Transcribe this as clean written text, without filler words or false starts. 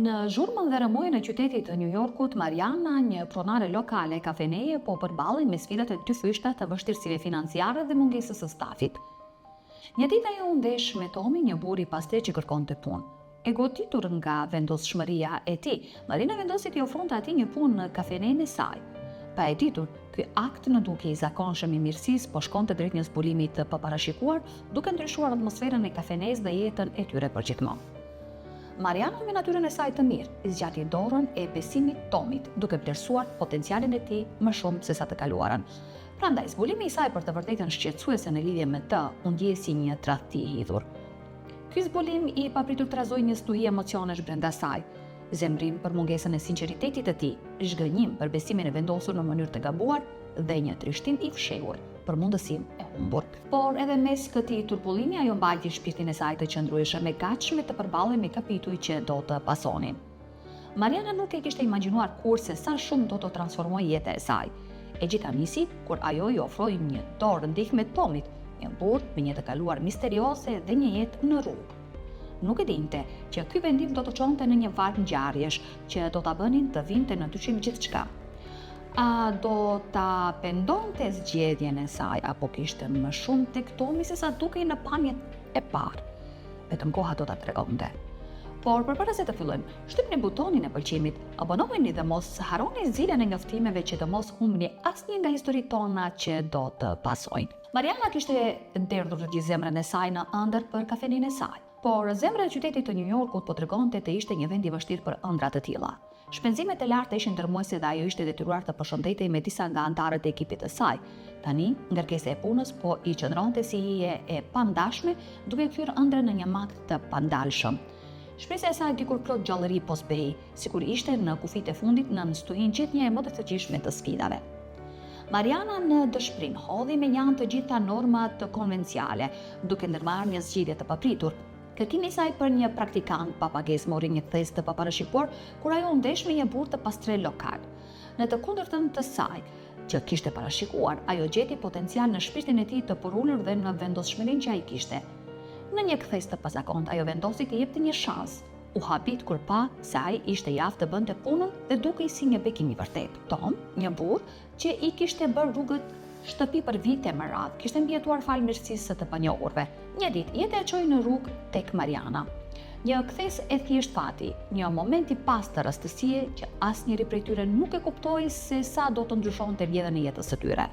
Në zhurmën dhe rëmujën e qytetit të New Yorkut, Mariana, një pronare lokale kafeneje, po përballet me sfidat e dy fyshta të vështirësive financiare dhe mungesës së stafit. Një ditë ajo u ndesh me Tomi, një burr i pastër që kërkonte punë. E goditur nga vendosshmëria e tij, Marina vendosi t'i ofronte atij një punë në kafenejen e saj. Pa e ditur, ky akt në duke i zakonshëm i mirësisë po shkonte drejt një zbulimi të paparashikuar, duke ndryshuar atmosferën e kafenes dhe jetën e tyre përgjithmonë. Mariana me natyrën e saj të mirë, i zgjati dorën e besimit Tomit, duke vlerësuar potencialin e tij më shumë se sa të kaluarën. Prandaj zbulimi i saj për të vërtetën shqetësuese në lidhje me të u ndjej si një tradhti i hidhur. Ky zbulim i papritur trazoi një stuhi emocionesh brenda saj, zemrim për mungesën e sinqeritetit të tij, zhgënjim për besimin e vendosur në mënyrë të gabuar dhe një trishtim i fshehur për mundësim e humbur. Por edhe mes këtij turbullimi ajo mbajti shpirtin e saj të qëndrueshëm e gatshme të përballej me kapituj që do të pasonin. Mariana nuk e kishte imagjinuar kurrë se sa shumë do të transformojë jeta e saj. E gjitha nisi kur ajo i ofroi një dorë ndihme Tomit, një burr me një të kaluar misterioze dhe një jetë në rrugë. Nuk e dinte që ky vendim do të çonte në një varg ngjarjesh që do ta bënin të vinte në dyshim gjithçka. A do ta pendonte zgjedhjen e saj apo kishte më shumë tek Tomi se sa dukej në pamjet e parë? Vetëm koha do ta tregonte. Por përpara se të fillojmë, shtypni butonin e pëlqimit, abonoheni dhe mos harroni zilën e njoftimeve që të mos humbni asnjë nga historitë tona që do të pasojnë. Mariana kishte derdhur të gjithë zemrën e saj në ëndër për kafenin e saj, por zemra e qytetit të New Yorkut po tregonte të ishte një vend i vështirë për ëndra të tilla. Shpenzimet e larta ishin ndërmuese dhe ajo ishte detyruar të përshëndetej me disa nga anëtarët e ekipit të saj. Tani, ngarkesa e punës po i qëndronte si hije e pandashme, duke kthyer ëndrën në një mak të pandalshëm. Shpresa e saj dikur plot gjallëri po zbehej, sikur ishte në kufit e fundit në stuhin gjithnjë e më të fuqishme të sfidave. Mariana në dëshpërim hodhi me një anë të gjitha normat konvenciale, duke ndërmarrë një zgjidhje të papritur. Kërkimi i saj për një praktikant pa pagesë mori një kthes të paparashikuar kur ajo u ndesh me një burr të pastrer lokal. Në të kundërtën të saj, që kishte parashikuar, ajo gjeti potencial në shpirtin e tij të porulur dhe në vendosshmërinë që ai kishte. Në një kthes të pazakontë, ajo vendosi të jepte një shans. U habit kur pa se ai ishte i aftë të bënte punën dhe dukej si një bekim i vërtet. Tom, një burr që i kishte bërë rrugët shtëpi për vite më radh, kishte mbijetuar fal mirësisë së të panjohurve. Një ditë jeta e çoi në rrugë tek Mariana. Një kthes e thjesht fati, një moment i pastër rastësie që asnjëri prej tyre nuk e kuptoi se sa do të ndryshonte rrjedhën e jetës së tyre.